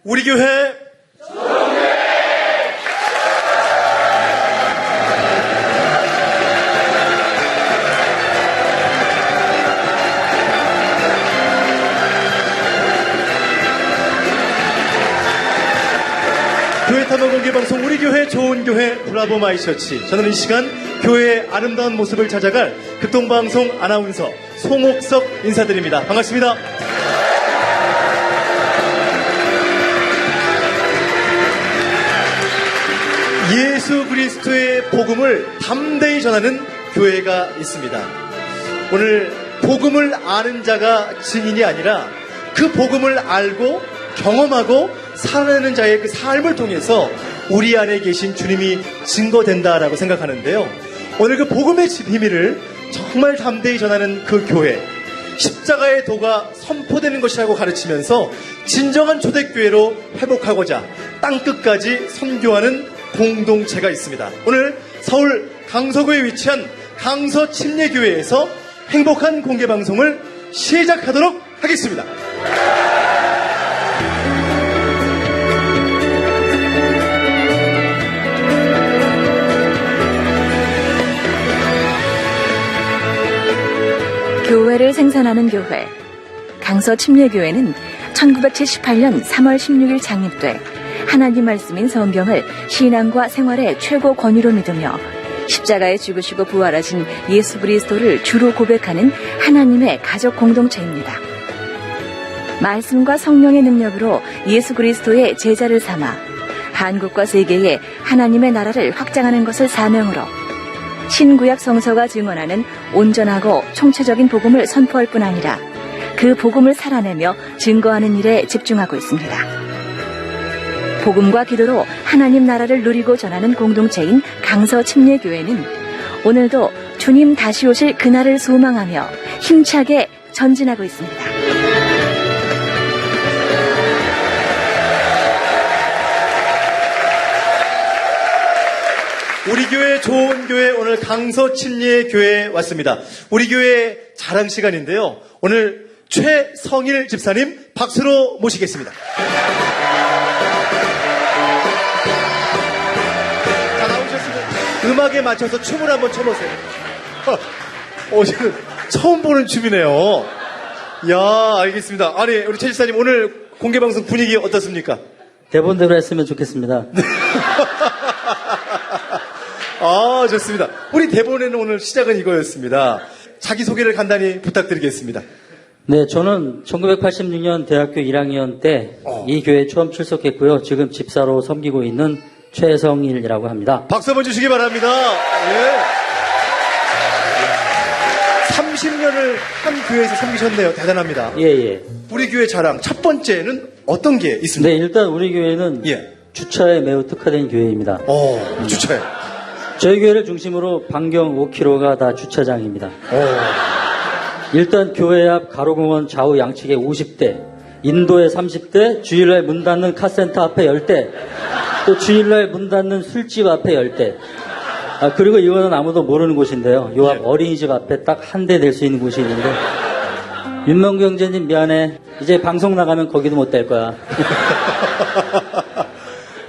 우리 교회 교회 탐험 공개 방송 우리 교회 좋은 교회 브라보 마이 처치. 저는 이 시간 교회의 아름다운 모습을 찾아갈 극동방송 아나운서 송옥석 인사드립니다. 반갑습니다. 예수 그리스도의 복음을 담대히 전하는 교회가 있습니다. 오늘 복음을 아는 자가 증인이 아니라 그 복음을 알고 경험하고 살아내는 자의 그 삶을 통해서 우리 안에 계신 주님이 증거된다라고 생각하는데요. 오늘 그 복음의 비밀을 정말 담대히 전하는 그 교회, 십자가의 도가 선포되는 것이라고 가르치면서 진정한 초대교회로 회복하고자 땅끝까지 선교하는 공동체가 있습니다. 오늘 서울 강서구에 위치한 강서침례교회에서 행복한 공개방송을 시작하도록 하겠습니다. 교회를 생산하는 교회 강서침례교회는 1978년 3월 16일 창립돼 하나님 말씀인 성경을 신앙과 생활의 최고 권위로 믿으며 십자가에 죽으시고 부활하신 예수 그리스도를 주로 고백하는 하나님의 가족 공동체입니다. 말씀과 성령의 능력으로 예수 그리스도의 제자를 삼아 한국과 세계에 하나님의 나라를 확장하는 것을 사명으로 신구약 성서가 증언하는 온전하고 총체적인 복음을 선포할 뿐 아니라 그 복음을 살아내며 증거하는 일에 집중하고 있습니다. 복음과 기도로 하나님 나라를 누리고 전하는 공동체인 강서침례교회는 오늘도 주님 다시 오실 그날을 소망하며 힘차게 전진하고 있습니다. 우리 교회 좋은 교회 오늘 강서침례교회에 왔습니다. 우리 교회 자랑 시간인데요. 오늘 최성일 집사님 박수로 모시겠습니다. 자, 나오셨습니다. 음악에 맞춰서 춤을 한번 춰보세요. 지금 처음 보는 춤이네요. 이야, 알겠습니다. 아니, 우리 최 집사님 오늘 공개방송 분위기 어떻습니까? 대본대로 했으면 좋겠습니다. 아, 좋습니다. 우리 대본에는 오늘 시작은 이거였습니다. 자기소개를 간단히 부탁드리겠습니다. 네, 저는 1986년 대학교 1학년 때 이 교회에 처음 출석했고요. 지금 집사로 섬기고 있는 최성일이라고 합니다. 박수 한번 주시기 바랍니다. 예. 30년을 한 교회에서 섬기셨네요. 대단합니다. 예. 우리 교회 자랑 첫 번째는 어떤 게 있습니까? 네, 일단 우리 교회는 주차에 매우 특화된 교회입니다. 주차에. 저희 교회를 중심으로 반경 5km가 다 주차장입니다. 일단 교회 앞 가로공원 좌우 양측에 50대, 인도에 30대, 주일날 문 닫는 카센터 앞에 10대, 또 주일날 문 닫는 술집 앞에 10대. 그리고 이거는 아무도 모르는 곳인데요. 요 앞 어린이집 앞에 딱 한 대 될 수 있는 곳이 있는데, 윤명구 형제님 미안해. 이제 방송 나가면 거기도 못 될 거야.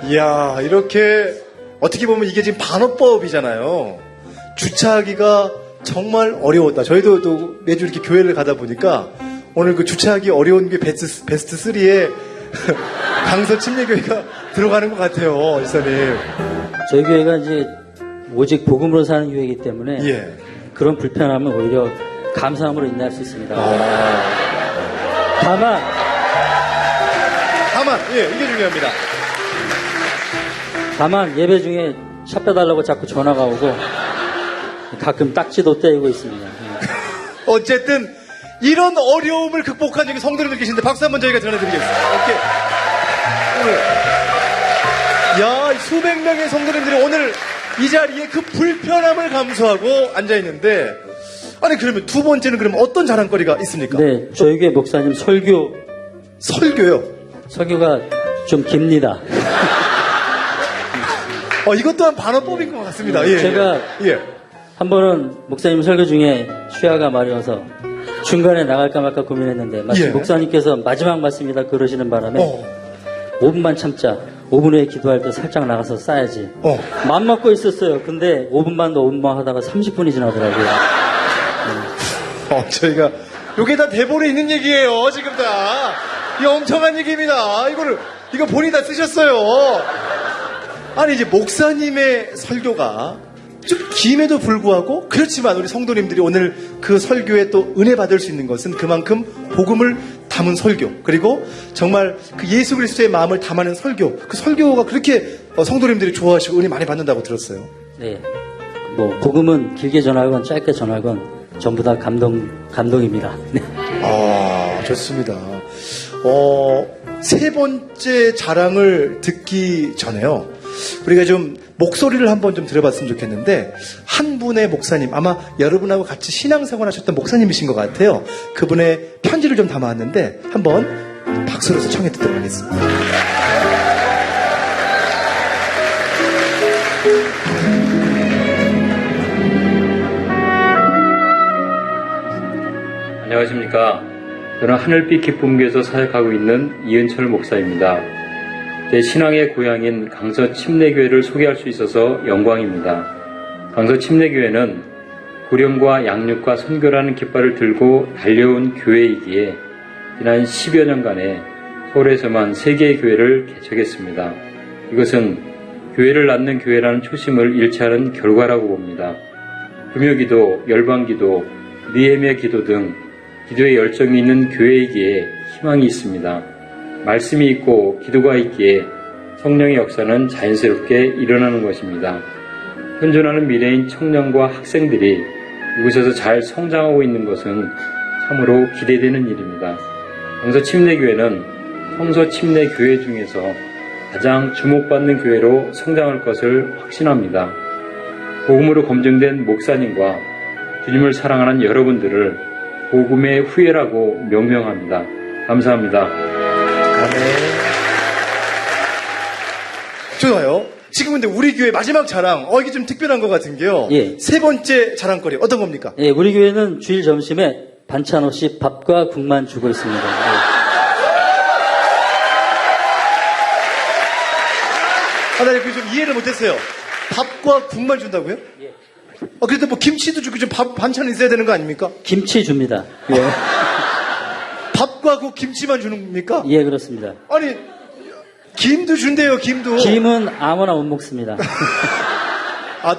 이야, 이렇게 어떻게 보면 이게 지금 반어법이잖아요. 주차하기가 정말 어려웠다. 저희도 또 매주 이렇게 교회를 가다 보니까 오늘 그 주차하기 어려운 게 베스트 3에 강서침례교회가 들어가는 것 같아요, 이사님. 저희 교회가 이제 오직 복음으로 사는 교회이기 때문에 그런 불편함은 오히려 감사함으로 인내할 수 있습니다. 다만, 이게 중요합니다. 다만 예배 중에 차 빼달라고 자꾸 전화가 오고 가끔 딱지도 떼고 있습니다. 어쨌든 이런 어려움을 극복한 여기 성도님들 계신데 박수 한번 저희가 전해드리겠습니다. 야, 수백 명의 성도님들이 오늘 이 자리에 그 불편함을 감수하고 앉아있는데, 아니 그러면 두 번째는 그러면 어떤 자랑거리가 있습니까? 네, 저희 교회 목사님 설교요? 설교가 좀 깁니다. 이것 또한 반어법인 것 같습니다. 제가 한 번은 목사님 설교 중에 쉬야가 마려워서 중간에 나갈까 말까 고민했는데 마치 목사님께서 마지막 말씀이다 그러시는 바람에 5분만 참자. 5분 후에 기도할 때 살짝 나가서 싸야지. 마음 먹고 있었어요. 근데 5분만 더 5분만 하다가 30분이 지나더라고요. 저희가 요게 다 대본에 있는 얘기예요. 지금 다. 이 엄청난 얘기입니다. 이거 본인이 다 쓰셨어요. 아니 이제 목사님의 설교가 좀 김에도 불구하고 그렇지만 우리 성도님들이 오늘 그 설교에 또 은혜 받을 수 있는 것은 그만큼 복음을 담은 설교, 그리고 정말 그 예수 그리스도의 마음을 담아낸 설교, 그 설교가 그렇게 성도님들이 좋아하시고 은혜 많이 받는다고 들었어요. 네. 뭐 복음은 길게 전하건 짧게 전하건 전부 다 감동입니다. 네. 좋습니다. 세 번째 자랑을 듣기 전에요. 우리가 좀 목소리를 한번 좀 들어봤으면 좋겠는데, 한 분의 목사님, 아마 여러분하고 같이 신앙생활 하셨던 목사님이신 것 같아요. 그분의 편지를 좀 담아왔는데 한번 박수로서 청해 듣도록 하겠습니다. 안녕하십니까. 저는 하늘빛 기쁨교에서 사역하고 있는 이은철 목사입니다. 제 신앙의 고향인 강서 침례교회를 소개할 수 있어서 영광입니다. 강서 침례교회는 구령과 양육과 선교라는 깃발을 들고 달려온 교회이기에 지난 10여 년간에 서울에서만 3개의 교회를 개척했습니다. 이것은 교회를 낳는 교회라는 초심을 일치하는 결과라고 봅니다. 금요기도, 열방기도, 니에미아 기도 등 기도에 열정이 있는 교회이기에 희망이 있습니다. 말씀이 있고 기도가 있기에 성령의 역사는 자연스럽게 일어나는 것입니다. 현존하는 미래인 청년과 학생들이 이곳에서 잘 성장하고 있는 것은 참으로 기대되는 일입니다. 강서 침례교회는 성서 침례교회 중에서 가장 주목받는 교회로 성장할 것을 확신합니다. 복음으로 검증된 목사님과 주님을 사랑하는 여러분들을 복음의 후예라고 명명합니다. 감사합니다. 아멘. 좋아요. 지금 근데 우리 교회 마지막 자랑, 이게 좀 특별한 것 같은 게요. 예. 세 번째 자랑거리 어떤 겁니까? 예, 우리 교회는 주일 점심에 반찬 없이 밥과 국만 주고 있습니다. 나 이거 좀 이해를 못했어요. 밥과 국만 준다고요? 예. 그래도 뭐 김치도 주고 좀 반찬 있어야 되는 거 아닙니까? 김치 줍니다. 밥과 그 김치만 주는 겁니까? 예, 그렇습니다. 아니, 김도 준대요, 김도. 김은 아무나 못 먹습니다.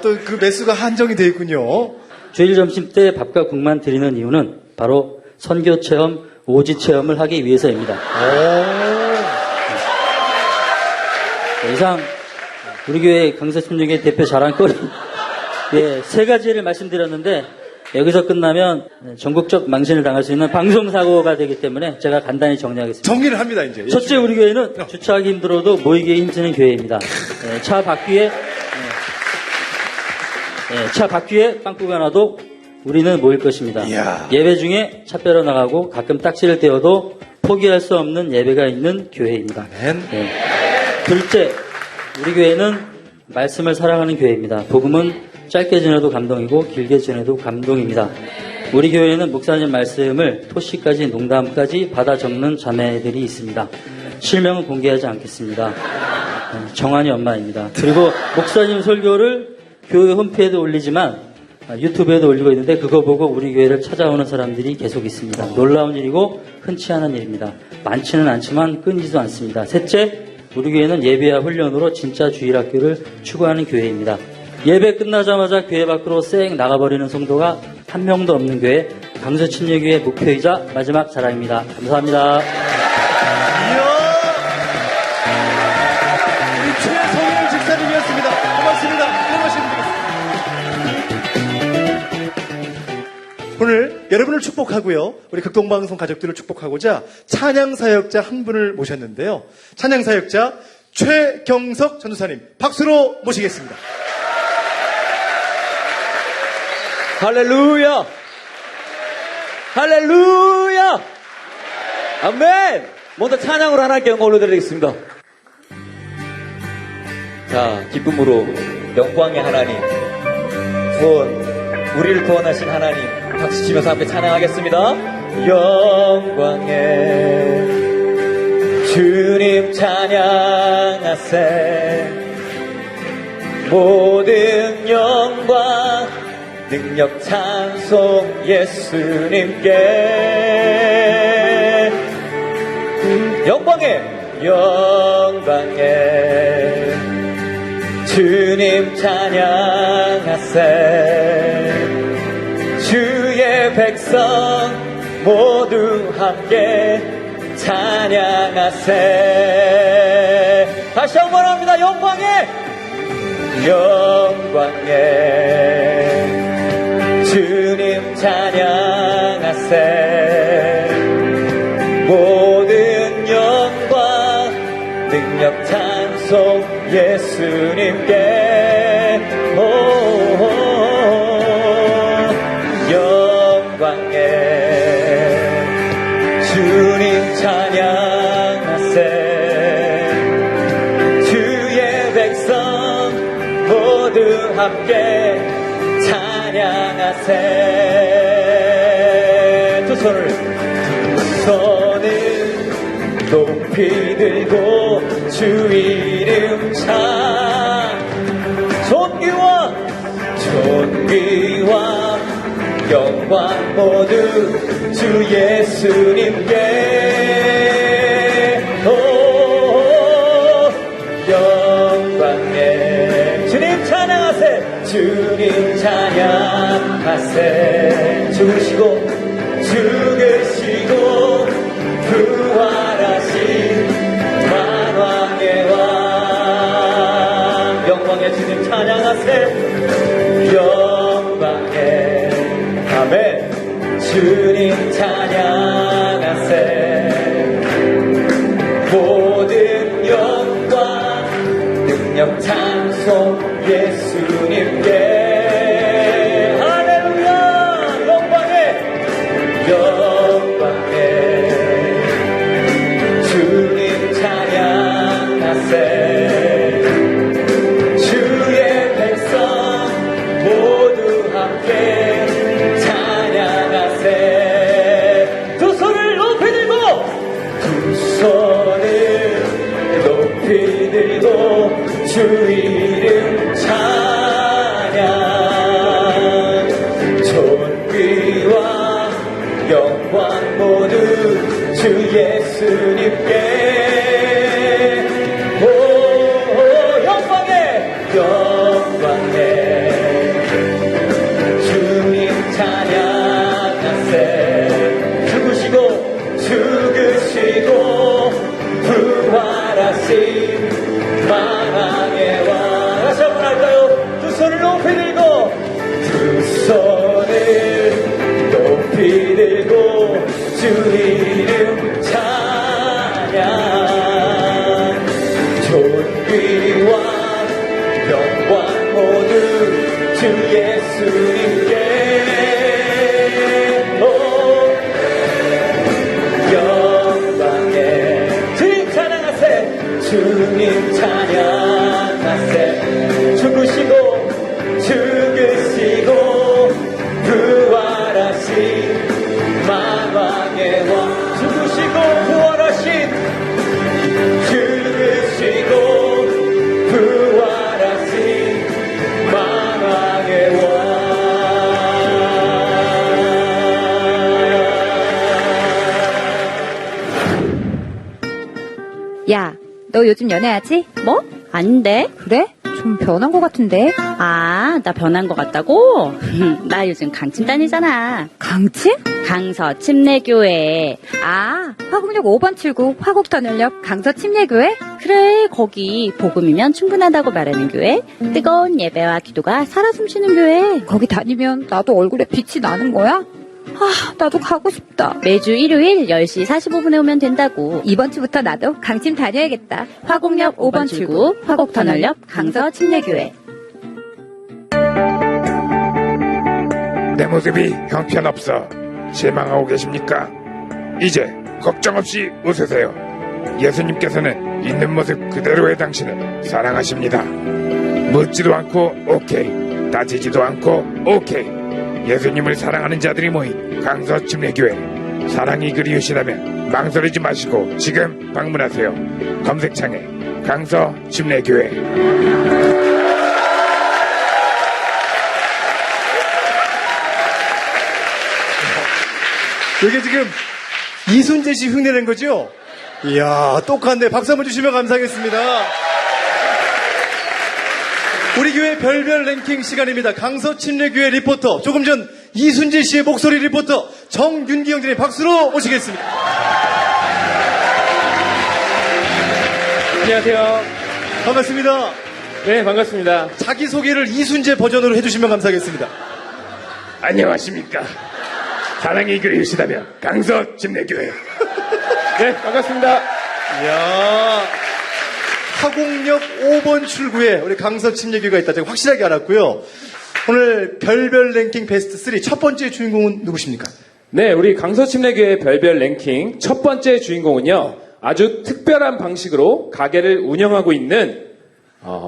또 그 매수가 한정이 돼 있군요. 주일 점심 때 밥과 국만 드리는 이유는 바로 선교 체험, 오지 체험을 하기 위해서입니다. 이상 우리 교회 강서 침례교회 대표 자랑거리 예, 3가지를 말씀드렸는데 여기서 끝나면 전국적 망신을 당할 수 있는 방송사고가 되기 때문에 제가 간단히 정리하겠습니다. 정리를 합니다, 이제. 첫째, 우리 교회는 주차하기 힘들어도 모이기에 힘쓰는 교회입니다. 차 바퀴에 빵꾸가 나도 우리는 모일 것입니다. 이야. 예배 중에 차 빼러 나가고 가끔 딱지를 떼어도 포기할 수 없는 예배가 있는 교회입니다. 아멘. 둘째, 우리 교회는 말씀을 사랑하는 교회입니다. 복음은 짧게 전해도 감동이고 길게 전해도 감동입니다. 우리 교회에는 목사님 말씀을 토시까지 농담까지 받아 적는 자매들이 있습니다. 실명은 공개하지 않겠습니다. 정한이 엄마입니다. 그리고 목사님 설교를 교회 홈페이지에 올리지만 유튜브에도 올리고 있는데 그거 보고 우리 교회를 찾아오는 사람들이 계속 있습니다. 놀라운 일이고 흔치 않은 일입니다. 많지는 않지만 끊이지도 않습니다. 셋째, 우리 교회는 예배와 훈련으로 진짜 주일학교를 추구하는 교회입니다. 예배 끝나자마자 교회 밖으로 쌩 나가버리는 성도가 한 명도 없는 교회, 강서 침례교회 목표이자 마지막 자랑입니다. 감사합니다. 이야! 우리 최성일 집사님이었습니다. 고맙습니다. 오늘 여러분을 축복하고요. 우리 극동방송 가족들을 축복하고자 찬양사역자 한 분을 모셨는데요. 찬양사역자 최경석 전도사님 박수로 모시겠습니다. 할렐루야! 할렐루야! 아멘! 먼저 찬양으로 하나님께 영광 올려드리겠습니다. 자, 기쁨으로 영광의 하나님, 우리를 구원하신 하나님, 박수치면서 함께 찬양하겠습니다. 영광의 주 주님 찬양하세. 모든 영광 능력 찬송 예수님께. 영광에 주님 찬양하세. 주의 백성 모두 함께 찬양하세. 다시 한번 합니다. 영광에 주님 찬양하세. 모든 영광 능력 찬송 예수님께. 영광에 주님 찬양하세. 주의 백성 모두 함께 찬양하세. 두 손을 높이 들고 주 이름 존귀와 영광 모두 주 예수님께. 영광에 주님 찬양하세. 주님 찬양하세. 죽으시고 부활하신 만왕의 왕. 영광의 주님 찬양하세. 영광의 아멘. 주님 찬양하세. 모든 영광 능력 찬송 예수님께. 할렐루야. 영광에 주님 찬양하세. 주의 백성 모두 함께 찬양하세. 두 손을 높이 들고 주 이름 찬양. 존귀와 영광 모두 주 예수님께. 영광에 주님 찬양하세. 죽으시고 부활하신 만왕의 왕. 다시 한번 할까요? 두 손을 높이 들고 주 이름 찬양. 존귀와 영광 모두 주 예수님께. 영광에 주님 찬양하세. 주님 찬양하세. 죽으시고 부활하신 만왕의 왕. 죽으시고 부활하신 만왕의 왕. 야, 너 요즘 연애하지? 뭐? 아닌데? 그래? 좀 변한 것 같은데? 아, 나 변한 것 같다고? 나 요즘 강침 다니잖아. 강침? 강서 침례교회. 아, 화곡역 5번 출구 화곡터널역 강서 침례교회? 그래, 거기 복음이면 충분하다고 말하는 교회. 뜨거운 예배와 기도가 살아 숨쉬는 교회. 거기 다니면 나도 얼굴에 빛이 나는 거야? 아, 나도 가고 싶다. 매주 일요일 10시 45분에 오면 된다고. 이번 주부터 나도 강침 다녀야겠다. 화곡역 5번 출구 화곡터널역 강서 침례교회. 내 모습이 형편없어 실망하고 계십니까? 이제 걱정 없이 웃으세요. 예수님께서는 있는 모습 그대로의 당신을 사랑하십니다. 묻지도 않고 오케이, 따지지도 않고 오케이. 예수님을 사랑하는 자들이 모인 강서 침례교회. 사랑이 그리우시다면 망설이지 마시고 지금 방문하세요. 검색창에 강서 침례교회. 이게 지금 이순재 씨 흉내낸 거죠? 이야, 똑같네. 박수 한번 주시면 감사하겠습니다. 우리 교회 별별 랭킹 시간입니다. 강서 침례교회 리포터, 조금 전 이순재 씨의 목소리 리포터 정윤기 형제님 박수로 모시겠습니다. 안녕하세요. 반갑습니다. 네, 반갑습니다. 자기소개를 이순재 버전으로 해주시면 감사하겠습니다. 안녕하십니까. 사랑이 그리우시다면 강서 침례교회. 네, 반갑습니다. 이야, 화곡역 5번 출구에 우리 강서 침례교회가 있다. 제가 확실하게 알았고요. 오늘 별별 랭킹 베스트 3 첫 번째 주인공은 누구십니까? 네, 우리 강서 침례교회 별별 랭킹 첫 번째 주인공은요, 아주 특별한 방식으로 가게를 운영하고 있는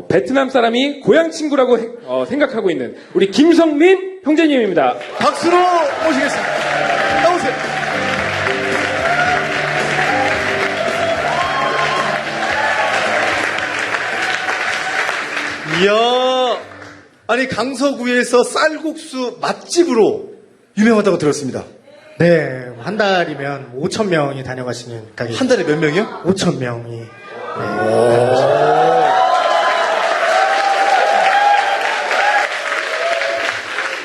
베트남 사람이 고향 친구라고 생각하고 있는 우리 김성민 형제님입니다. 박수로 모시겠습니다. 나오세요. 이야, 아니 강서구에서 쌀국수 맛집으로 유명하다고 들었습니다. 네, 한 달이면 5,000명이 다녀가시는 가게. 한 달에 몇 명이요? 5,000명이.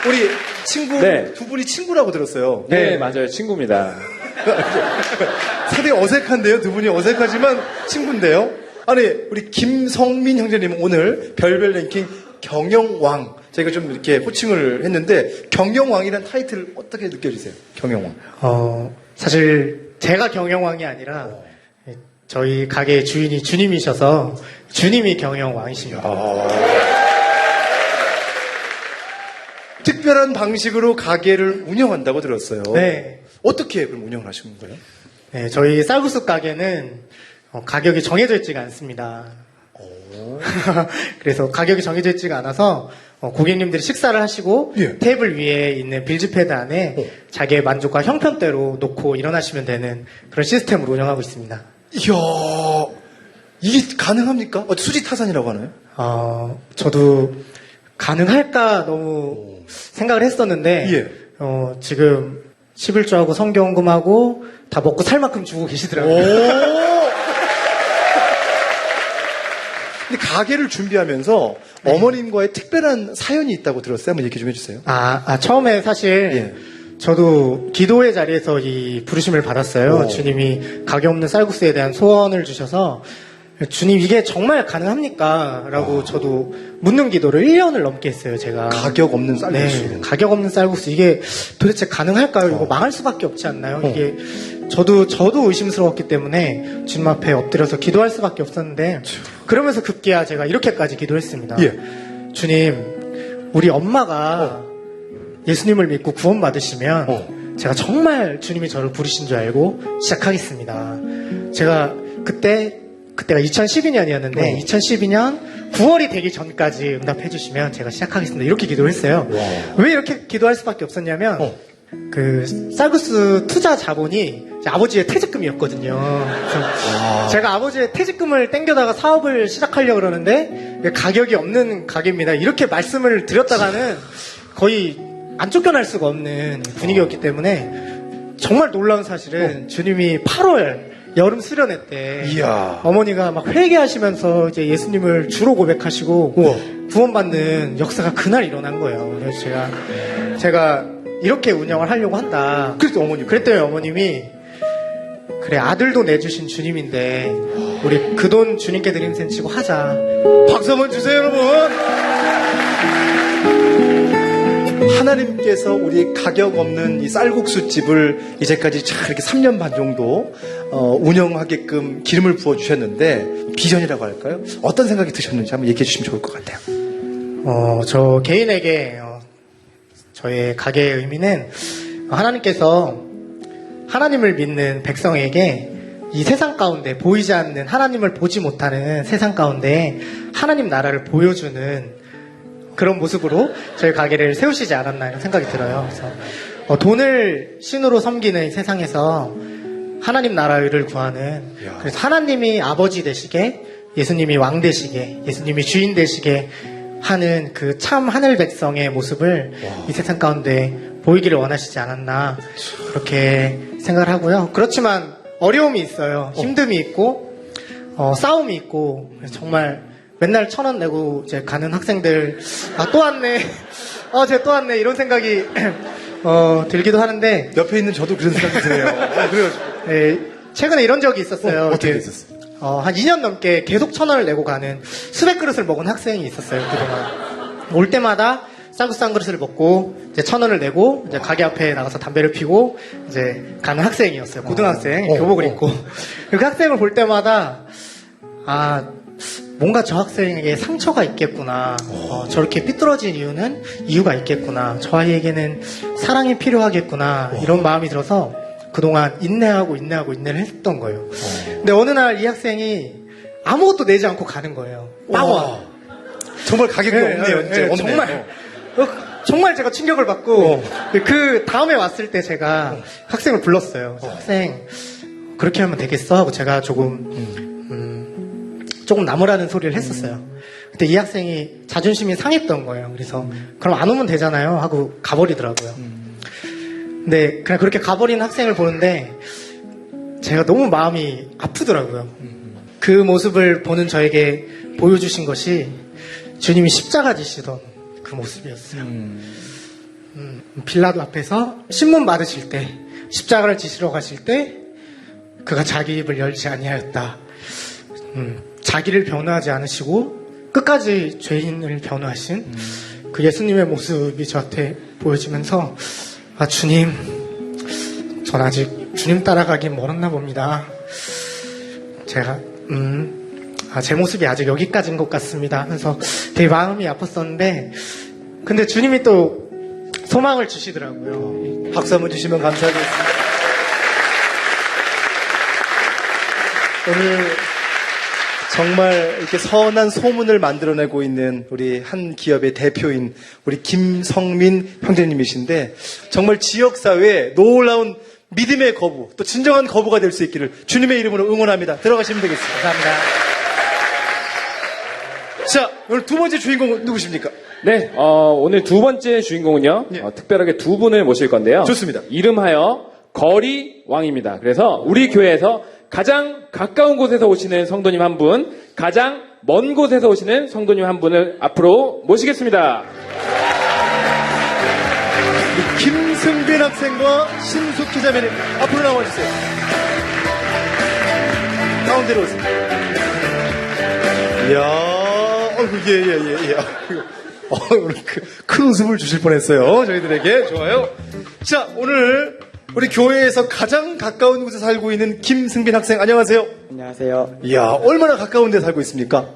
우리 친구 네. 두 분이 친구라고 들었어요. 네, 맞아요. 친구입니다. 상당히 어색한데요. 두 분이 어색하지만 친구인데요. 아니 우리 김성민 형제님은 오늘 별별 랭킹 경영왕, 저희가 좀 이렇게 호칭을 했는데 경영왕이란 타이틀 어떻게 느껴지세요? 경영왕. 사실 제가 경영왕이 아니라 저희 가게 주인이 주님이셔서 주님이 경영왕이십니다. 특별한 방식으로 가게를 운영한다고 들었어요. 네. 어떻게 그럼 운영을 하시는 거예요? 네, 저희 쌀국수 가게는 가격이 정해져 있지가 않습니다. 그래서 가격이 정해져 있지가 않아서 고객님들이 식사를 하시고 예. 테이블 위에 있는 빌지패드 안에 자기의 만족과 형편대로 놓고 일어나시면 되는 그런 시스템으로 운영하고 있습니다. 이야, 이게 가능합니까? 수지타산이라고 하나요? 저도 가능할까 너무 생각을 했었는데 예. 지금 11조하고 성경금하고 다 먹고 살 만큼 주고 계시더라고요. 근데 가게를 준비하면서 어머님과의 특별한 사연이 있다고 들었어요. 한번 얘기 좀 해주세요. 처음에 사실 저도 기도의 자리에서 이 부르심을 받았어요. 주님이 가게 없는 쌀국수에 대한 소원을 주셔서 주님 이게 정말 가능합니까? 라고 저도 묻는 기도를 1년을 넘게 했어요, 제가. 가격 없는 쌀국수. 네, 가격 없는 쌀국수. 이게 도대체 가능할까요? 이거 망할 수밖에 없지 않나요? 이게 저도 의심스러웠기 때문에 주님 앞에 엎드려서 기도할 수밖에 없었는데 그러면서 급기야 제가 이렇게까지 기도했습니다. 예. 주님, 우리 엄마가 예수님을 믿고 구원받으시면 제가 정말 주님이 저를 부르신 줄 알고 시작하겠습니다. 제가 그때가 2012년이었는데 2012년 9월이 되기 전까지 응답해 주시면 제가 시작하겠습니다. 이렇게 기도를 했어요. 왜 이렇게 기도할 수밖에 없었냐면 그 쌀국수 투자 자본이 제 아버지의 퇴직금이었거든요. 그래서 제가 아버지의 퇴직금을 땡겨다가 사업을 시작하려고 그러는데 가격이 없는 가게입니다. 이렇게 말씀을 드렸다가는 거의 안 쫓겨날 수가 없는 분위기였기 때문에 정말 놀라운 사실은 주님이 8월 여름 수련회 때 이야. 어머니가 막 회개하시면서 이제 예수님을 주로 고백하시고 구원받는 역사가 그날 일어난 거예요. 그래서 제가 이렇게 운영을 하려고 한다. 그랬더니 어머님이 그래 아들도 내주신 주님인데 우리 그 돈 주님께 드리는 셈 치고 하자. 박수 한번 주세요, 여러분. 하나님께서 우리 가격 없는 이 쌀국수 집을 이제까지 잘 이렇게 3년 반 정도 운영하게끔 기름을 부어 주셨는데 비전이라고 할까요? 어떤 생각이 드셨는지 한번 얘기해 주시면 좋을 것 같아요. 저 개인에게 저의 가게의 의미는 하나님께서 하나님을 믿는 백성에게 이 세상 가운데 보이지 않는 하나님을 보지 못하는 세상 가운데 하나님 나라를 보여주는 그런 모습으로 저희 가게를 세우시지 않았나 이런 생각이 들어요. 그래서 돈을 신으로 섬기는 세상에서 하나님 나라를 구하는, 그래서 하나님이 아버지 되시게, 예수님이 왕 되시게, 예수님이 주인 되시게 하는 그 참 하늘 백성의 모습을 이 세상 가운데 보이기를 원하시지 않았나, 그렇게 생각을 하고요. 그렇지만 어려움이 있어요. 힘듦이 있고 싸움이 있고, 그래서 정말 맨날 1,000원 내고 이제 가는 학생들, 또 왔네, 쟤 또 왔네, 이런 생각이 들기도 하는데, 옆에 있는 저도 그런 생각이 드네요. 그래가지고. 네, 최근에 이런 적이 있었어요. 어떻게 이렇게, 있었어요? 한 2년 넘게 계속 1,000원을 내고 가는 수백 그릇을 먹은 학생이 있었어요, 그동안. 올 때마다 쌍구쌍 그릇을 먹고, 이제 1,000원을 내고, 이제 가게 앞에 나가서 담배를 피고, 이제 가는 학생이었어요. 고등학생, 교복을 입고. 그 학생을 볼 때마다, 뭔가 저 학생에게 상처가 있겠구나. 저렇게 삐뚤어진 이유가 있겠구나. 저 아이에게는 사랑이 필요하겠구나. 이런 마음이 들어서 그동안 인내를 했던 거예요. 근데 어느 날 이 학생이 아무것도 내지 않고 가는 거예요. 빵와. 정말 가격이 없네요. 없네요. 정말 제가 충격을 받고, 그 다음에 왔을 때 제가 학생을 불렀어요. 학생, 그렇게 하면 되겠어? 하고 제가 조금 나무라는 소리를 했었어요. 그때 이 학생이 자존심이 상했던 거예요. 그래서 그럼 안 오면 되잖아요 하고 가버리더라고요. 근데 그냥 그렇게 가버린 학생을 보는데 제가 너무 마음이 아프더라고요. 그 모습을 보는 저에게 보여주신 것이 주님이 십자가 지시던 그 모습이었어요. 빌라도 앞에서 신문 받으실 때, 십자가를 지시러 가실 때 그가 자기 입을 열지 아니하였다. 자기를 변호하지 않으시고 끝까지 죄인을 변호하신 그 예수님의 모습이 저한테 보여지면서, 주님, 전 아직 주님 따라가긴 멀었나 봅니다. 제가 제 모습이 아직 여기까지인 것 같습니다 하면서 되게 마음이 아팠었는데, 근데 주님이 또 소망을 주시더라고요. 박수 한번 주시면 감사하겠습니다. 오늘 정말 이렇게 선한 소문을 만들어내고 있는 우리 한 기업의 대표인 우리 김성민 형제님이신데, 정말 지역사회에 놀라운 믿음의 거부, 또 진정한 거부가 될 수 있기를 주님의 이름으로 응원합니다. 들어가시면 되겠습니다. 감사합니다. 자, 오늘 두 번째 주인공은 누구십니까? 네, 오늘 두 번째 주인공은요, 예. 특별하게 두 분을 모실 건데요. 좋습니다. 이름하여 거리 왕입니다. 그래서 우리 교회에서 가장 가까운 곳에서 오시는 성도님 한 분, 가장 먼 곳에서 오시는 성도님 한 분을 앞으로 모시겠습니다. 김승빈 학생과 신숙 기자매님 앞으로 나와주세요. 가운데로 오세요. 이야, 예. 오늘 큰 웃음을 주실 뻔했어요. 저희들에게. 좋아요. 자, 오늘 우리 교회에서 가장 가까운 곳에 살고 있는 김승빈 학생, 안녕하세요. 안녕하세요. 이야, 얼마나 가까운 데 살고 있습니까?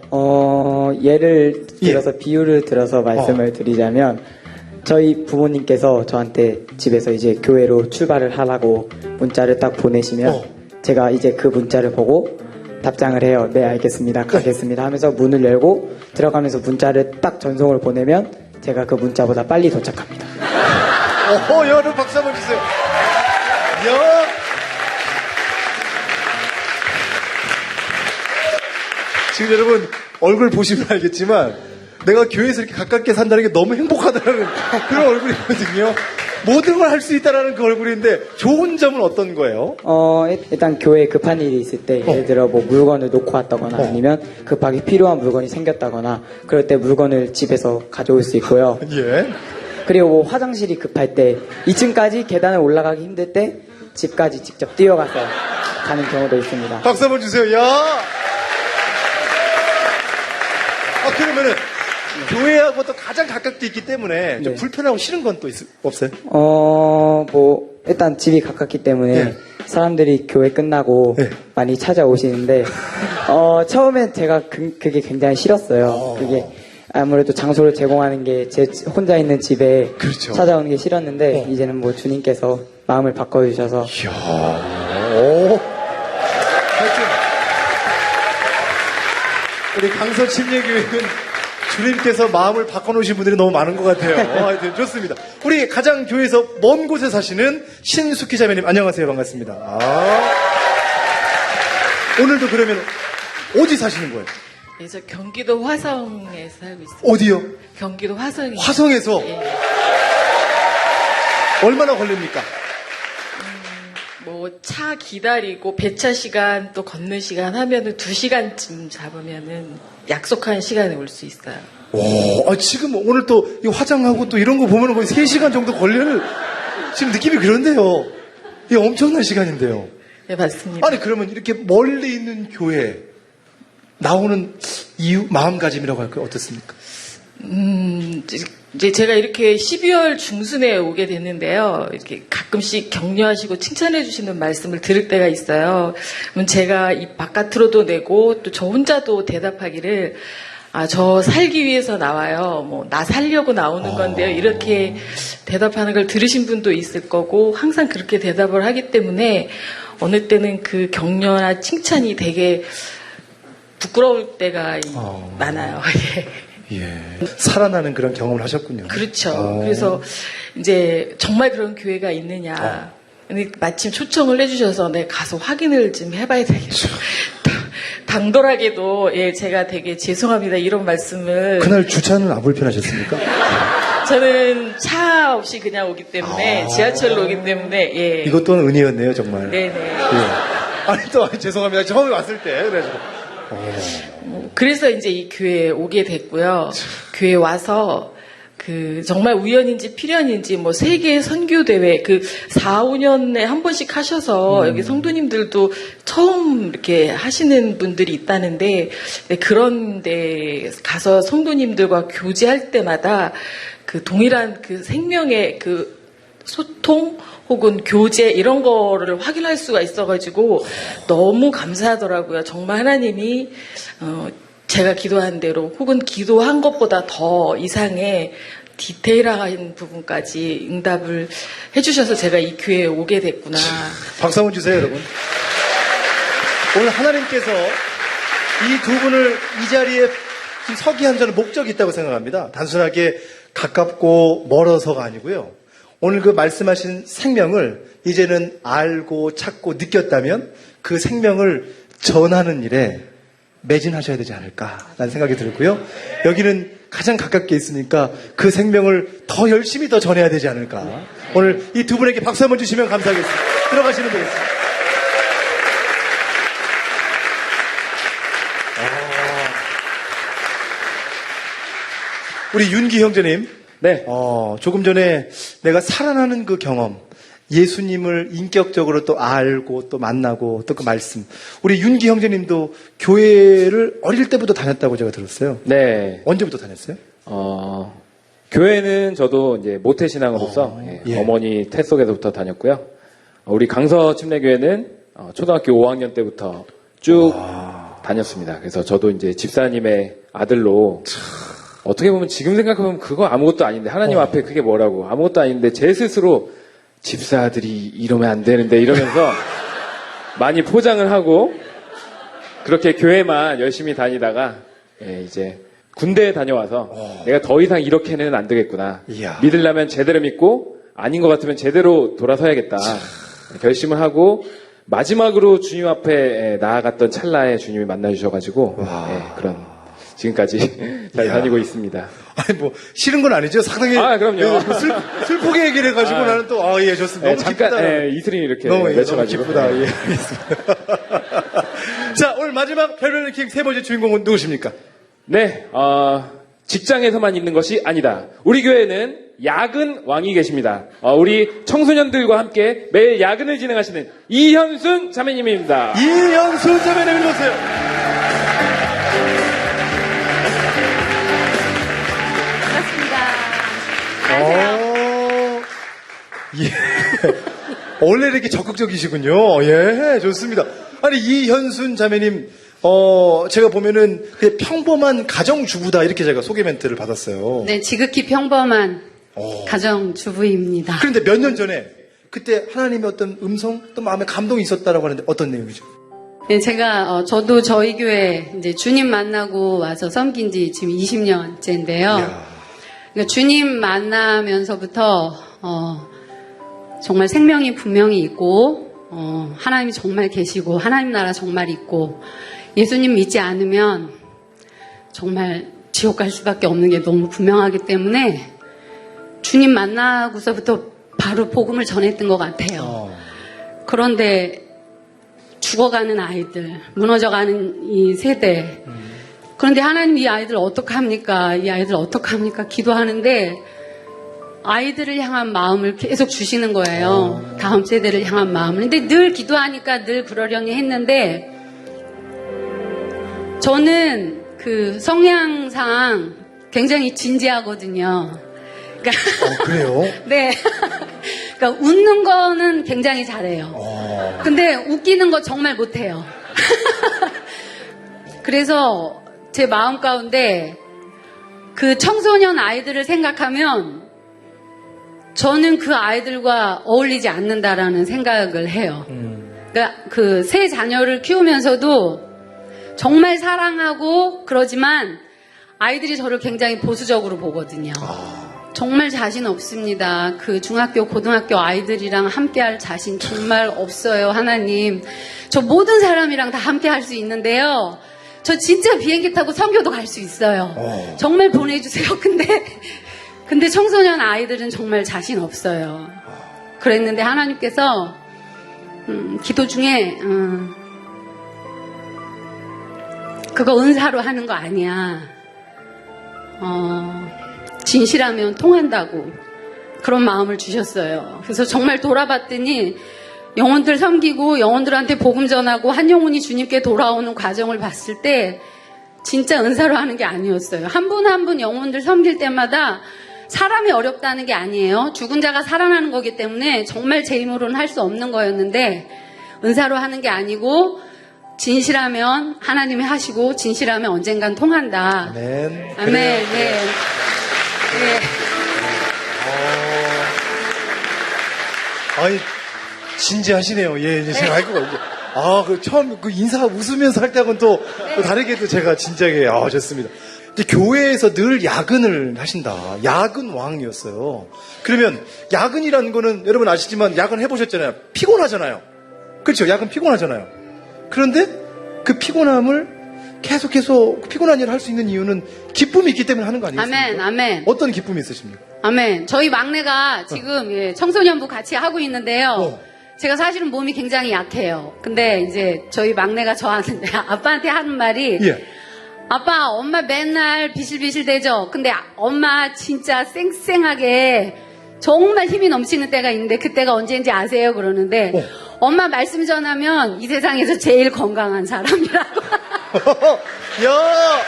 예를 들어서 비유를 들어서 말씀을 드리자면, 저희 부모님께서 저한테 집에서 이제 교회로 출발을 하라고 문자를 딱 보내시면, 제가 이제 그 문자를 보고 답장을 해요. 네, 알겠습니다. 가겠습니다. 하면서 문을 열고 들어가면서 문자를 딱 전송을 보내면 제가 그 문자보다 빨리 도착합니다. 여러분 박수 한번 주세요. 지금 여러분 얼굴 보시면 알겠지만 내가 교회에서 이렇게 가깝게 산다는 게 너무 행복하다는 그런 얼굴이거든요. 모든 걸 할 수 있다라는 그 얼굴인데 좋은 점은 어떤 거예요? 일단 교회에 급한 일이 있을 때 예를 들어 뭐 물건을 놓고 왔다거나 아니면 급하게 필요한 물건이 생겼다거나 그럴 때 물건을 집에서 가져올 수 있고요. 예. 그리고 뭐 화장실이 급할 때 2층까지 계단을 올라가기 힘들 때 집까지 직접 뛰어가서 가는 경우도 있습니다. 박수 한번 주세요. 야. 그러면은 교회하고 또 가장 가깝게 있기 때문에 좀 네. 불편하고 싫은 건 또 없어요? 뭐 일단 집이 가깝기 때문에 네. 사람들이 교회 끝나고 네. 많이 찾아오시는데 처음엔 제가 그게 굉장히 싫었어요. 그게 아무래도 장소를 제공하는 게 제 혼자 있는 집에 그렇죠. 찾아오는 게 싫었는데 이제는 뭐 주님께서 마음을 바꿔주셔서 이야. 하여튼 우리 강서 침례교회는 주님께서 마음을 바꿔놓으신 분들이 너무 많은 것 같아요. 하여튼 좋습니다. 우리 가장 교회에서 먼 곳에 사시는 신숙희 자매님, 안녕하세요. 반갑습니다. 오늘도 그러면 어디 사시는 거예요? 네, 저 경기도 화성에 살고 있어요. 어디요? 경기도 화성에. 화성에서? 예. 얼마나 걸립니까? 뭐 차 기다리고 배차 시간 또 걷는 시간 하면은 2시간쯤 잡으면은 약속한 시간에 올 수 있어요. 지금 오늘 또 이 화장하고 또 이런 거 보면 거의 3시간 정도 걸릴 지금 느낌이 그런데요. 이게 엄청난 시간인데요. 네, 맞습니다. 아니 그러면 이렇게 멀리 있는 교회 나오는 이유, 마음가짐이라고 할까요? 어떻습니까? 이제 제가 이렇게 12월 중순에 오게 됐는데요. 이렇게 가끔씩 격려하시고 칭찬해 주시는 말씀을 들을 때가 있어요. 그럼 제가 이 바깥으로도 내고 또 저 혼자도 대답하기를 저 살기 위해서 나와요. 뭐 나 살려고 나오는 건데요. 이렇게 대답하는 걸 들으신 분도 있을 거고 항상 그렇게 대답을 하기 때문에 어느 때는 그 격려나 칭찬이 되게 부끄러울 때가 많아요. 예. 살아나는 그런 경험을 하셨군요. 그렇죠. 그래서 이제 정말 그런 교회가 있느냐. 근데 마침 초청을 해주셔서 내가 가서 확인을 좀 해봐야 되겠다. 당돌하게도 제가 되게 죄송합니다 이런 말씀을. 그날 주차는 안 불편하셨습니까? 저는 차 없이 그냥 오기 때문에 지하철로 오기 때문에 이것 또한 은혜였네요 정말. 네네. 아니 또 죄송합니다. 처음에 왔을 때 그래가지고. 그래서 이제 이 교회에 오게 됐고요. 교회에 와서 정말 우연인지 필연인지 뭐 세계 선교 대회 4, 5년에 한 번씩 하셔서 여기 성도님들도 처음 이렇게 하시는 분들이 있다는데 그런 데 가서 성도님들과 교제할 때마다 동일한 생명의 소통 혹은 교제 이런 거를 확인할 수가 있어가지고 너무 감사하더라고요. 정말 하나님이 제가 기도한 대로 혹은 기도한 것보다 더 이상의 디테일한 부분까지 응답을 해주셔서 제가 이 교회에 오게 됐구나. 박수 한번 주세요 여러분. 오늘 하나님께서 이 두 분을 이 자리에 서게 한 저는 목적이 있다고 생각합니다. 단순하게 가깝고 멀어서가 아니고요. 오늘 그 말씀하신 생명을 이제는 알고 찾고 느꼈다면 그 생명을 전하는 일에 매진하셔야 되지 않을까라는 생각이 들고요. 여기는 가장 가깝게 있으니까 그 생명을 더 열심히 더 전해야 되지 않을까. 오늘 이 두 분에게 박수 한번 주시면 감사하겠습니다. 들어가시면 되겠습니다. 우리 윤기 형제님. 네. 조금 전에 내가 살아나는 그 경험, 예수님을 인격적으로 또 알고 또 만나고 또 그 말씀. 우리 윤기 형제님도 교회를 어릴 때부터 다녔다고 제가 들었어요. 네. 언제부터 다녔어요? 교회는 저도 이제 모태신앙으로서 어머니 태 속에서부터 다녔고요. 우리 강서 침례교회는 초등학교 5학년 때부터 쭉 다녔습니다. 그래서 저도 이제 집사님의 아들로 어떻게 보면 지금 생각하면 그거 아무것도 아닌데 하나님 앞에 그게 뭐라고 아무것도 아닌데 제 스스로 집사들이 이러면 안 되는데 이러면서 많이 포장을 하고 그렇게 교회만 열심히 다니다가 이제 군대에 다녀와서 내가 더 이상 이렇게는 안 되겠구나. 이야. 믿으려면 제대로 믿고 아닌 것 같으면 제대로 돌아서야겠다. 결심을 하고 마지막으로 주님 앞에 나아갔던 찰나에 주님이 만나주셔가지고 그런 지금까지 잘 다니고 있습니다. 아니 뭐 싫은 건 아니죠. 상당히 그럼요. 슬프게 얘기를 해가지고 나는 또 좋습니다. 너무 잠깐 기쁘다. 이슬이 이렇게 너무 맺혀가지고 기쁘다. 알겠습니다. 자, 오늘 마지막 별별 랭킹 세 번째 주인공은 누구십니까? 네, 직장에서만 있는 것이 아니다. 우리 교회는 야근 왕이 계십니다. 우리 청소년들과 함께 매일 야근을 진행하시는 이현순 자매님입니다. 이현순 자매님 일어나세요. 원래 이렇게 적극적이시군요. 예, 좋습니다. 아니, 이현순 자매님, 제가 보면은 그냥 평범한 가정주부다 이렇게 제가 소개 멘트를 받았어요. 네, 지극히 평범한 가정주부입니다. 그런데 몇 년 전에 그때 하나님의 어떤 음성 또 마음에 감동이 있었다라고 하는데 어떤 내용이죠? 네, 제가 저도 저희 교회 이제 주님 만나고 와서 섬긴 지 지금 20년째인데요. 그러니까 주님 만나면서부터 정말 생명이 분명히 있고 하나님이 정말 계시고 하나님 나라 정말 있고 예수님 믿지 않으면 정말 지옥 갈 수밖에 없는 게 너무 분명하기 때문에 주님 만나고서부터 바로 복음을 전했던 것 같아요. 그런데 죽어가는 아이들, 무너져가는 이 세대. 그런데 하나님 이 아이들 어떡합니까? 이 아이들 어떡합니까? 기도하는데 아이들을 향한 마음을 계속 주시는 거예요. 다음 세대를 향한 마음을. 근데 늘 기도하니까 늘 그러려니 했는데 저는 그 성향상 굉장히 진지하거든요. 그러니까 그래요? 네. 그러니까 웃는 거는 굉장히 잘해요. 근데 웃기는 거 정말 못해요. 그래서 제 마음 가운데 그 청소년 아이들을 생각하면 저는 그 아이들과 어울리지 않는다라는 생각을 해요. 그러니까 그 세 자녀를 키우면서도 정말 사랑하고 그러지만 아이들이 저를 굉장히 보수적으로 보거든요. 정말 자신 없습니다. 그 중학교, 고등학교 아이들이랑 함께할 자신 정말 없어요, 하나님. 저 모든 사람이랑 다 함께할 수 있는데요. 저 진짜 비행기 타고 선교도 갈 수 있어요. 정말 보내주세요. 근데 청소년 아이들은 정말 자신 없어요. 그랬는데 하나님께서 기도 중에 그거 은사로 하는 거 아니야. 진실하면 통한다고 그런 마음을 주셨어요. 그래서 정말 돌아봤더니 영혼들 섬기고 영혼들한테 복음 전하고 한 영혼이 주님께 돌아오는 과정을 봤을 때 진짜 은사로 하는 게 아니었어요. 한 분 한 분 영혼들 섬길 때마다 사람이 어렵다는 게 아니에요. 죽은 자가 살아나는 거기 때문에 정말 제 힘으로는 할 수 없는 거였는데 은사로 하는 게 아니고 진실하면 하나님이 하시고 진실하면 언젠간 통한다. 아멘. 아멘. 네. 네. 아니, 진지하시네요. 예, 이제 제가 알고 가고. 그 처음 그 인사 웃으면서 할 때하고는 또 다르게 또 제가 진지하게, 좋습니다. 이제 교회에서 늘 야근을 하신다. 야근 왕이었어요. 그러면 야근이라는 거는 여러분 아시지만 야근 해보셨잖아요. 피곤하잖아요. 그렇죠. 야근 피곤하잖아요. 그런데 그 피곤함을 계속해서 피곤한 일을 할 수 있는 이유는 기쁨이 있기 때문에 하는 거 아니겠습니까? 아멘, 아멘. 어떤 기쁨이 있으십니까? 아멘. 저희 막내가 지금 청소년부 같이 하고 있는데요. 제가 사실은 몸이 굉장히 약해요. 근데 이제 저희 막내가 저한테, 아빠한테 하는 말이, 아빠, 엄마 맨날 비실비실 대죠? 근데 엄마 진짜 쌩쌩하게 정말 힘이 넘치는 때가 있는데 그때가 언제인지 아세요? 그러는데, 엄마 말씀 전하면 이 세상에서 제일 건강한 사람이라고. 야!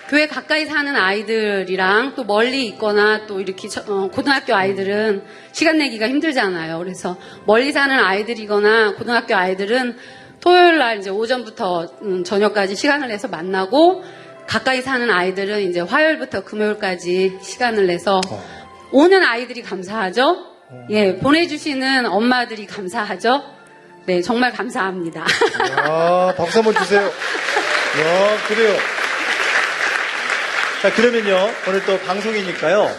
교회 가까이 사는 아이들이랑 또 멀리 있거나 또 이렇게 고등학교 아이들은 시간 내기가 힘들잖아요. 그래서 멀리 사는 아이들이거나 고등학교 아이들은 토요일 날 이제 오전부터 저녁까지 시간을 내서 만나고 가까이 사는 아이들은 이제 화요일부터 금요일까지 시간을 내서 오는 아이들이 감사하죠. 예, 보내주시는 엄마들이 감사하죠. 네, 정말 감사합니다. 박수 한번 주세요. 그래요. 자, 그러면요, 오늘 또 방송이니까요,